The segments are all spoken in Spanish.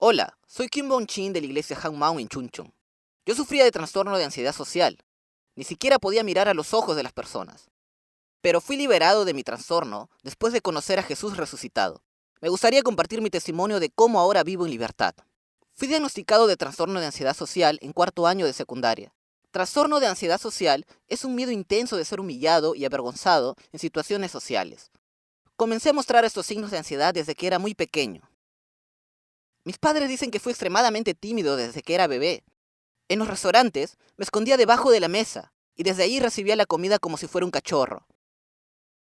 Hola, soy Kim Bon Chin de la iglesia Hangmao en Chuncheon. Yo sufría de trastorno de ansiedad social. Ni siquiera podía mirar a los ojos de las personas. Pero fui liberado de mi trastorno después de conocer a Jesús resucitado. Me gustaría compartir mi testimonio de cómo ahora vivo en libertad. Fui diagnosticado de trastorno de ansiedad social en cuarto año de secundaria. Trastorno de ansiedad social es un miedo intenso de ser humillado y avergonzado en situaciones sociales. Comencé a mostrar estos signos de ansiedad desde que era muy pequeño. Mis padres dicen que fui extremadamente tímido desde que era bebé. En los restaurantes me escondía debajo de la mesa y desde ahí recibía la comida como si fuera un cachorro.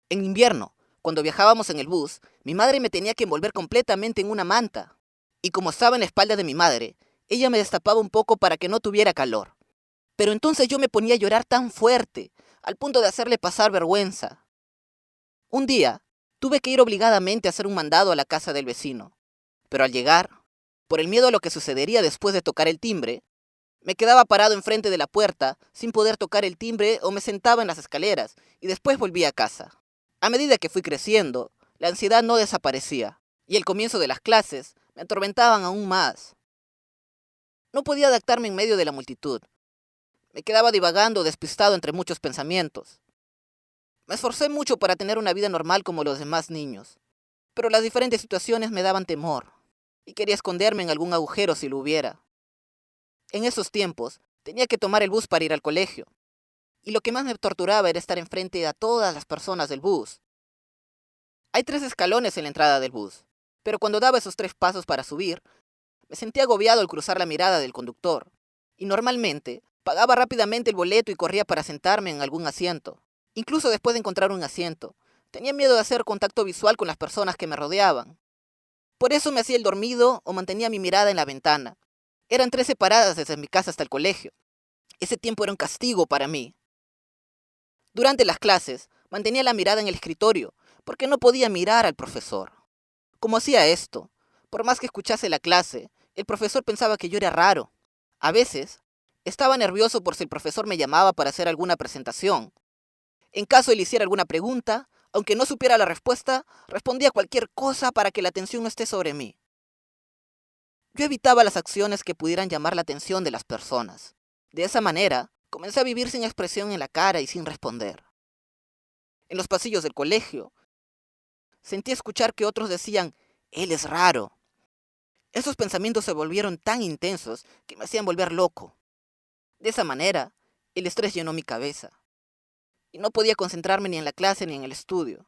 En invierno, cuando viajábamos en el bus, mi madre me tenía que envolver completamente en una manta. Y como estaba en la espalda de mi madre, ella me destapaba un poco para que no tuviera calor. Pero entonces yo me ponía a llorar tan fuerte, al punto de hacerle pasar vergüenza. Un día, tuve que ir obligadamente a hacer un mandado a la casa del vecino. Pero al llegar, por el miedo a lo que sucedería después de tocar el timbre, me quedaba parado enfrente de la puerta sin poder tocar el timbre o me sentaba en las escaleras y después volvía a casa. A medida que fui creciendo, la ansiedad no desaparecía y el comienzo de las clases me atormentaban aún más. No podía adaptarme en medio de la multitud. Me quedaba divagando despistado entre muchos pensamientos. Me esforcé mucho para tener una vida normal como los demás niños, pero las diferentes situaciones me daban temor y quería esconderme en algún agujero si lo hubiera. En esos tiempos, tenía que tomar el bus para ir al colegio, y lo que más me torturaba era estar enfrente a todas las personas del bus. Hay 3 escalones en la entrada del bus, pero cuando daba esos 3 pasos para subir, me sentía agobiado al cruzar la mirada del conductor, y normalmente pagaba rápidamente el boleto y corría para sentarme en algún asiento. Incluso después de encontrar un asiento, tenía miedo de hacer contacto visual con las personas que me rodeaban. Por eso me hacía el dormido o mantenía mi mirada en la ventana. Eran 13 paradas desde mi casa hasta el colegio. Ese tiempo era un castigo para mí. Durante las clases, mantenía la mirada en el escritorio, porque no podía mirar al profesor. Como hacía esto, por más que escuchase la clase, el profesor pensaba que yo era raro. A veces, estaba nervioso por si el profesor me llamaba para hacer alguna presentación. En caso él hiciera alguna pregunta, aunque no supiera la respuesta, respondía cualquier cosa para que la atención no esté sobre mí. Yo evitaba las acciones que pudieran llamar la atención de las personas. De esa manera, comencé a vivir sin expresión en la cara y sin responder. En los pasillos del colegio, sentí escuchar que otros decían, él es raro. Esos pensamientos se volvieron tan intensos que me hacían volver loco. De esa manera, el estrés llenó mi cabeza. Y no podía concentrarme ni en la clase ni en el estudio.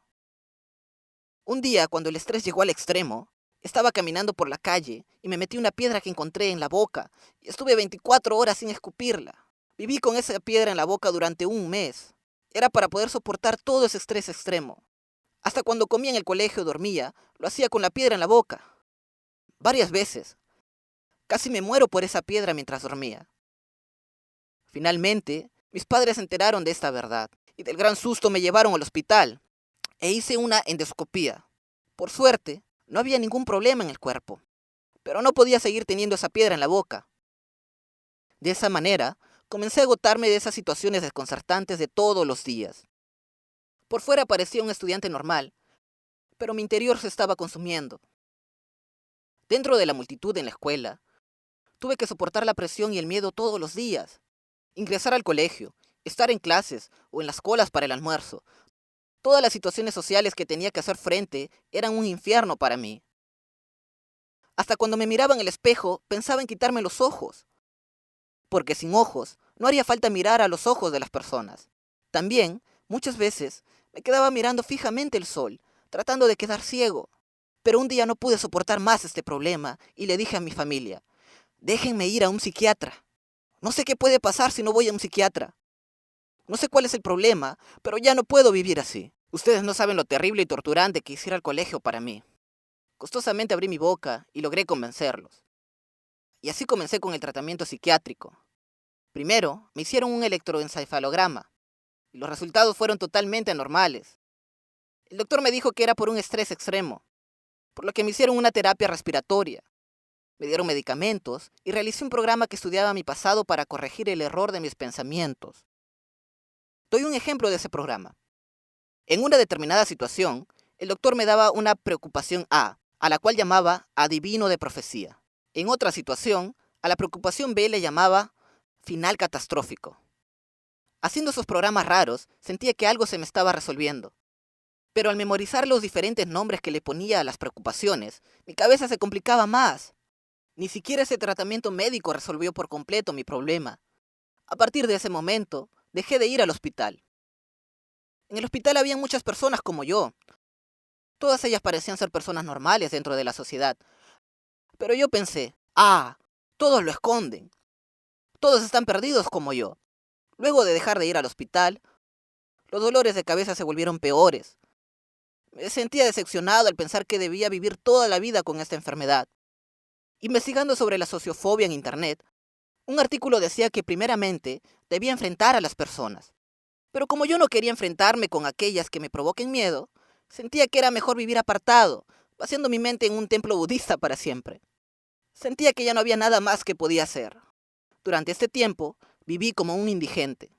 Un día, cuando el estrés llegó al extremo, estaba caminando por la calle y me metí una piedra que encontré en la boca y estuve 24 horas sin escupirla. Viví con esa piedra en la boca durante un mes. Era para poder soportar todo ese estrés extremo. Hasta cuando comía en el colegio o dormía, lo hacía con la piedra en la boca. Varias veces. Casi me muero por esa piedra mientras dormía. Finalmente, mis padres se enteraron de esta verdad y del gran susto me llevaron al hospital e hice una endoscopía. Por suerte, no había ningún problema en el cuerpo, pero no podía seguir teniendo esa piedra en la boca. De esa manera, comencé a agotarme de esas situaciones desconcertantes de todos los días. Por fuera parecía un estudiante normal, pero mi interior se estaba consumiendo. Dentro de la multitud en la escuela, tuve que soportar la presión y el miedo todos los días. Ingresar al colegio, estar en clases o en las colas para el almuerzo. Todas las situaciones sociales que tenía que hacer frente eran un infierno para mí. Hasta cuando me miraba en el espejo, pensaba en quitarme los ojos. Porque sin ojos, no haría falta mirar a los ojos de las personas. También, muchas veces, me quedaba mirando fijamente el sol, tratando de quedar ciego. Pero un día no pude soportar más este problema y le dije a mi familia, déjenme ir a un psiquiatra. No sé qué puede pasar si no voy a un psiquiatra. No sé cuál es el problema, pero ya no puedo vivir así. Ustedes no saben lo terrible y torturante que hiciera el colegio para mí. Costosamente abrí mi boca y logré convencerlos. Y así comencé con el tratamiento psiquiátrico. Primero, me hicieron un electroencefalograma, y los resultados fueron totalmente anormales. El doctor me dijo que era por un estrés extremo, por lo que me hicieron una terapia respiratoria. Me dieron medicamentos y realicé un programa que estudiaba mi pasado para corregir el error de mis pensamientos. Doy un ejemplo de ese programa. En una determinada situación, el doctor me daba una preocupación A la cual llamaba adivino de profecía. En otra situación, a la preocupación B le llamaba final catastrófico. Haciendo esos programas raros, sentía que algo se me estaba resolviendo. Pero al memorizar los diferentes nombres que le ponía a las preocupaciones, mi cabeza se complicaba más. Ni siquiera ese tratamiento médico resolvió por completo mi problema. A partir de ese momento, dejé de ir al hospital. En el hospital había muchas personas como yo. Todas ellas parecían ser personas normales dentro de la sociedad. Pero yo pensé, todos lo esconden. Todos están perdidos como yo. Luego de dejar de ir al hospital, los dolores de cabeza se volvieron peores. Me sentía decepcionado al pensar que debía vivir toda la vida con esta enfermedad. Investigando sobre la sociofobia en Internet, un artículo decía que primeramente debía enfrentar a las personas. Pero como yo no quería enfrentarme con aquellas que me provoquen miedo, sentía que era mejor vivir apartado, vaciando mi mente en un templo budista para siempre. Sentía que ya no había nada más que podía hacer. Durante este tiempo, viví como un indigente.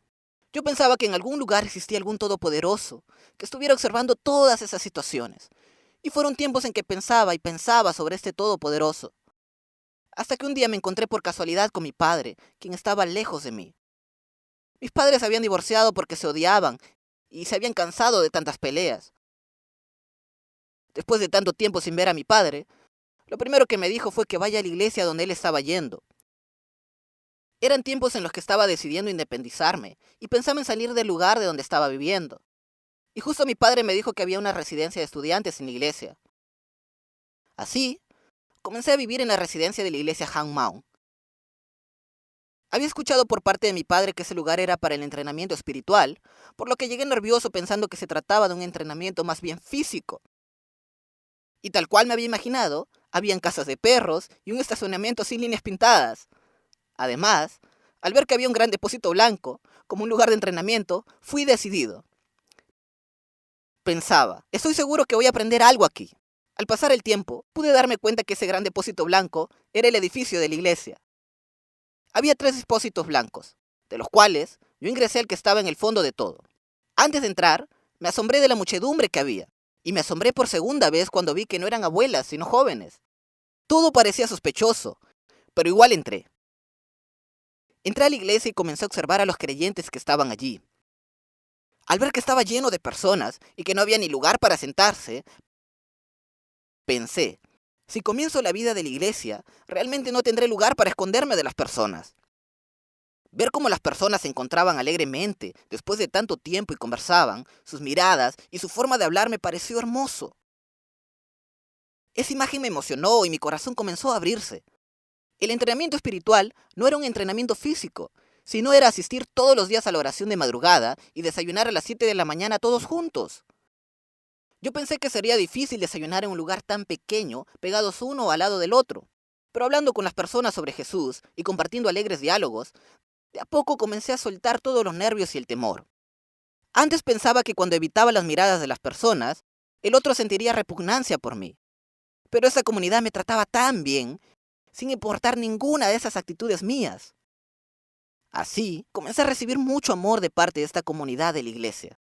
Yo pensaba que en algún lugar existía algún todopoderoso que estuviera observando todas esas situaciones. Y fueron tiempos en que pensaba y pensaba sobre este todopoderoso. Hasta que un día me encontré por casualidad con mi padre, quien estaba lejos de mí. Mis padres se habían divorciado porque se odiaban y se habían cansado de tantas peleas. Después de tanto tiempo sin ver a mi padre, lo primero que me dijo fue que vaya a la iglesia donde él estaba yendo. Eran tiempos en los que estaba decidiendo independizarme y pensaba en salir del lugar de donde estaba viviendo. Y justo mi padre me dijo que había una residencia de estudiantes en la iglesia. Así, comencé a vivir en la residencia de la iglesia Hangmao. Había escuchado por parte de mi padre que ese lugar era para el entrenamiento espiritual, por lo que llegué nervioso pensando que se trataba de un entrenamiento más bien físico. Y tal cual me había imaginado, habían casas de perros y un estacionamiento sin líneas pintadas. Además, al ver que había un gran depósito blanco, como un lugar de entrenamiento, fui decidido. Pensaba, estoy seguro que voy a aprender algo aquí. Al pasar el tiempo, pude darme cuenta que ese gran depósito blanco era el edificio de la iglesia. Había 3 depósitos blancos, de los cuales yo ingresé al que estaba en el fondo de todo. Antes de entrar, me asombré de la muchedumbre que había, y me asombré por segunda vez cuando vi que no eran abuelas, sino jóvenes. Todo parecía sospechoso, pero igual entré. Entré a la iglesia y comencé a observar a los creyentes que estaban allí. Al ver que estaba lleno de personas y que no había ni lugar para sentarse, pensé, si comienzo la vida de la iglesia, realmente no tendré lugar para esconderme de las personas. Ver cómo las personas se encontraban alegremente después de tanto tiempo y conversaban, sus miradas y su forma de hablar me pareció hermoso. Esa imagen me emocionó y mi corazón comenzó a abrirse. El entrenamiento espiritual no era un entrenamiento físico, sino era asistir todos los días a la oración de madrugada y desayunar a las 7 de la mañana todos juntos. Yo pensé que sería difícil desayunar en un lugar tan pequeño, pegados uno al lado del otro. Pero hablando con las personas sobre Jesús y compartiendo alegres diálogos, de a poco comencé a soltar todos los nervios y el temor. Antes pensaba que cuando evitaba las miradas de las personas, el otro sentiría repugnancia por mí. Pero esa comunidad me trataba tan bien, sin importar ninguna de esas actitudes mías. Así, comencé a recibir mucho amor de parte de esta comunidad de la iglesia.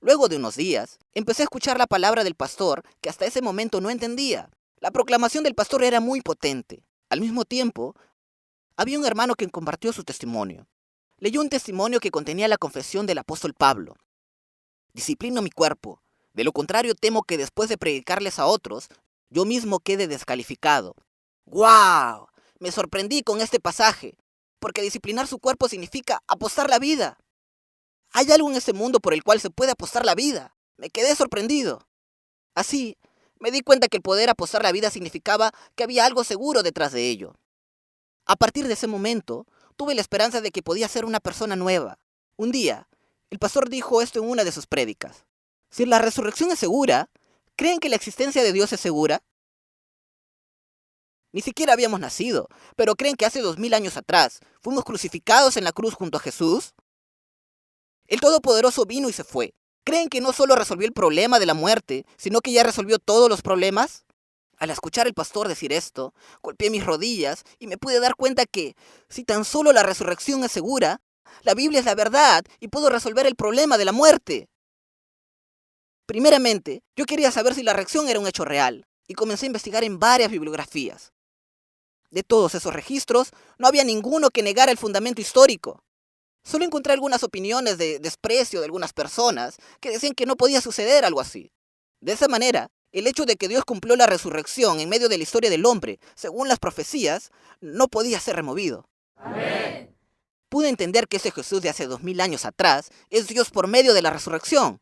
Luego de unos días, empecé a escuchar la palabra del pastor que hasta ese momento no entendía. La proclamación del pastor era muy potente. Al mismo tiempo, había un hermano que compartió su testimonio. Leyó un testimonio que contenía la confesión del apóstol Pablo. Disciplino mi cuerpo. De lo contrario, temo que después de predicarles a otros, yo mismo quede descalificado. ¡Guau! Me sorprendí con este pasaje, porque disciplinar su cuerpo significa apostar la vida. Hay algo en este mundo por el cual se puede apostar la vida. Me quedé sorprendido. Así, me di cuenta que el poder apostar la vida significaba que había algo seguro detrás de ello. A partir de ese momento, tuve la esperanza de que podía ser una persona nueva. Un día, el pastor dijo esto en una de sus prédicas. Si la resurrección es segura, ¿creen que la existencia de Dios es segura? Ni siquiera habíamos nacido, pero ¿creen que hace 2000 años atrás fuimos crucificados en la cruz junto a Jesús? El Todopoderoso vino y se fue. ¿Creen que no solo resolvió el problema de la muerte, sino que ya resolvió todos los problemas? Al escuchar al pastor decir esto, golpeé mis rodillas y me pude dar cuenta que, si tan solo la resurrección es segura, la Biblia es la verdad y puedo resolver el problema de la muerte. Primeramente, yo quería saber si la reacción era un hecho real, y comencé a investigar en varias bibliografías. De todos esos registros, no había ninguno que negara el fundamento histórico. Solo encontré algunas opiniones de desprecio de algunas personas que decían que no podía suceder algo así. De esa manera, el hecho de que Dios cumplió la resurrección en medio de la historia del hombre, según las profecías, no podía ser removido. Amén. Pude entender que ese Jesús de hace 2000 años atrás es Dios por medio de la resurrección.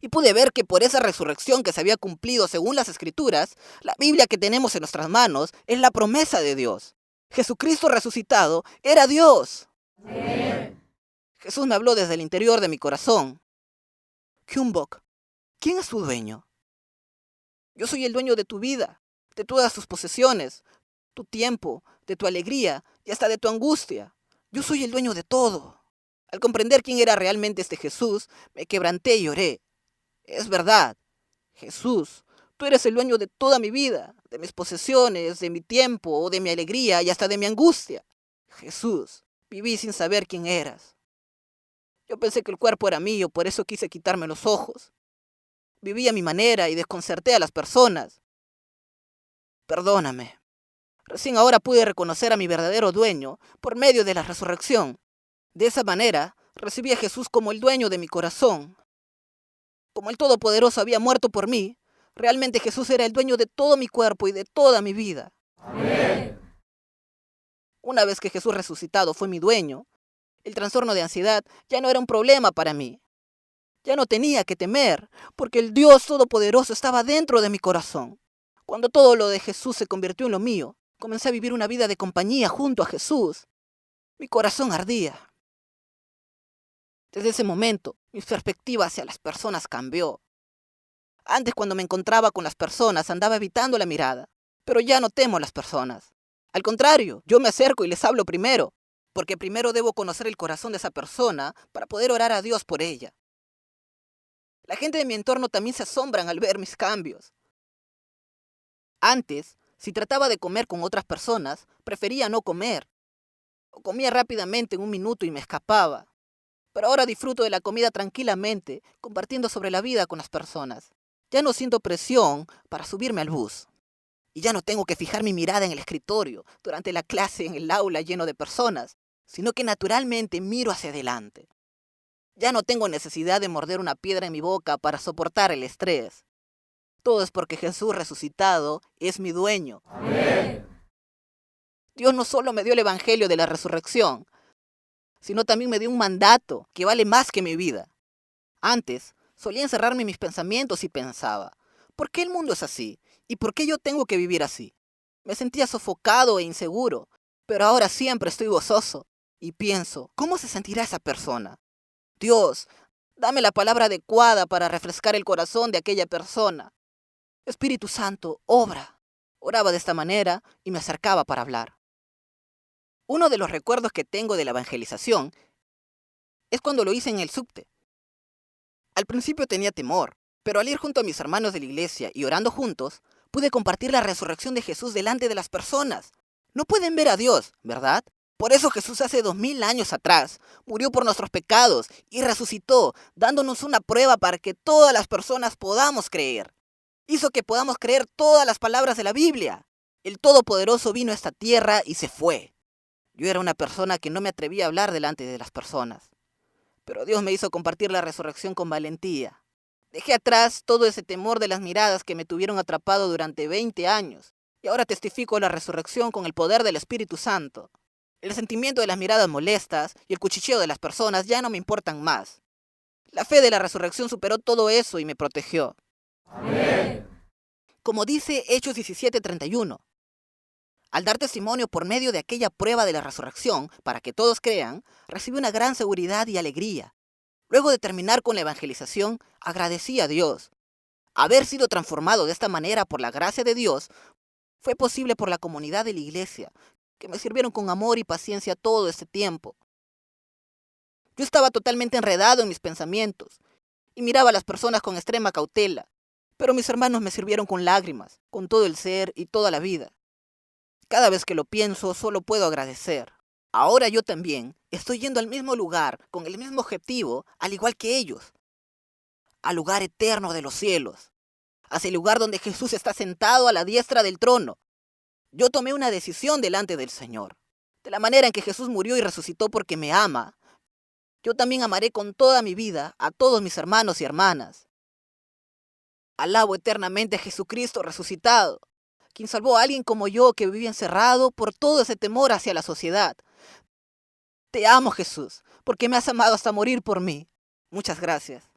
Y pude ver que por esa resurrección que se había cumplido según las Escrituras, la Biblia que tenemos en nuestras manos es la promesa de Dios. Jesucristo resucitado era Dios. Amén. Jesús me habló desde el interior de mi corazón. Kyumbok, ¿quién es tu dueño? Yo soy el dueño de tu vida, de todas tus posesiones, tu tiempo, de tu alegría y hasta de tu angustia. Yo soy el dueño de todo. Al comprender quién era realmente este Jesús, me quebranté y lloré. Es verdad, Jesús, tú eres el dueño de toda mi vida, de mis posesiones, de mi tiempo, de mi alegría y hasta de mi angustia. Jesús, viví sin saber quién eras. Yo pensé que el cuerpo era mío, por eso quise quitarme los ojos. Viví a mi manera y desconcerté a las personas. Perdóname. Recién ahora pude reconocer a mi verdadero dueño por medio de la resurrección. De esa manera, recibí a Jesús como el dueño de mi corazón. Como el Todopoderoso había muerto por mí, realmente Jesús era el dueño de todo mi cuerpo y de toda mi vida. Amén. Una vez que Jesús resucitado fue mi dueño, el trastorno de ansiedad ya no era un problema para mí. Ya no tenía que temer, porque el Dios Todopoderoso estaba dentro de mi corazón. Cuando todo lo de Jesús se convirtió en lo mío, comencé a vivir una vida de compañía junto a Jesús. Mi corazón ardía. Desde ese momento, mi perspectiva hacia las personas cambió. Antes, cuando me encontraba con las personas, andaba evitando la mirada, pero ya no temo a las personas. Al contrario, yo me acerco y les hablo primero, porque primero debo conocer el corazón de esa persona para poder orar a Dios por ella. La gente de mi entorno también se asombran al ver mis cambios. Antes, si trataba de comer con otras personas, prefería no comer, o comía rápidamente en un minuto y me escapaba. Pero ahora disfruto de la comida tranquilamente, compartiendo sobre la vida con las personas. Ya no siento presión para subirme al bus. Y ya no tengo que fijar mi mirada en el escritorio durante la clase en el aula lleno de personas, sino que naturalmente miro hacia adelante. Ya no tengo necesidad de morder una piedra en mi boca para soportar el estrés. Todo es porque Jesús resucitado es mi dueño. Amén. Dios no solo me dio el evangelio de la resurrección, sino también me dio un mandato que vale más que mi vida. Antes, solía encerrarme en mis pensamientos y pensaba, ¿por qué el mundo es así? ¿Y por qué yo tengo que vivir así? Me sentía sofocado e inseguro, pero ahora siempre estoy gozoso y pienso, ¿cómo se sentirá esa persona? Dios, dame la palabra adecuada para refrescar el corazón de aquella persona. Espíritu Santo, obra. Oraba de esta manera y me acercaba para hablar. Uno de los recuerdos que tengo de la evangelización es cuando lo hice en el subte. Al principio tenía temor, pero al ir junto a mis hermanos de la iglesia y orando juntos, pude compartir la resurrección de Jesús delante de las personas. No pueden ver a Dios, ¿verdad? Por eso Jesús hace 2000 años atrás murió por nuestros pecados y resucitó, dándonos una prueba para que todas las personas podamos creer. Hizo que podamos creer todas las palabras de la Biblia. El Todopoderoso vino a esta tierra y se fue. Yo era una persona que no me atrevía a hablar delante de las personas. Pero Dios me hizo compartir la resurrección con valentía. Dejé atrás todo ese temor de las miradas que me tuvieron atrapado durante 20 años. Y ahora testifico la resurrección con el poder del Espíritu Santo. El sentimiento de las miradas molestas y el cuchicheo de las personas ya no me importan más. La fe de la resurrección superó todo eso y me protegió. Amén. Como dice Hechos 17:31, al dar testimonio por medio de aquella prueba de la resurrección, para que todos crean, recibí una gran seguridad y alegría. Luego de terminar con la evangelización, agradecí a Dios. Haber sido transformado de esta manera por la gracia de Dios fue posible por la comunidad de la iglesia, que me sirvieron con amor y paciencia todo este tiempo. Yo estaba totalmente enredado en mis pensamientos y miraba a las personas con extrema cautela, pero mis hermanos me sirvieron con lágrimas, con todo el ser y toda la vida. Cada vez que lo pienso, solo puedo agradecer. Ahora yo también estoy yendo al mismo lugar, con el mismo objetivo, al igual que ellos. Al lugar eterno de los cielos. Hacia el lugar donde Jesús está sentado a la diestra del trono. Yo tomé una decisión delante del Señor. De la manera en que Jesús murió y resucitó porque me ama, yo también amaré con toda mi vida a todos mis hermanos y hermanas. Alabo eternamente a Jesucristo resucitado, quien salvó a alguien como yo que vivía encerrado por todo ese temor hacia la sociedad. Te amo, Jesús, porque me has amado hasta morir por mí. Muchas gracias.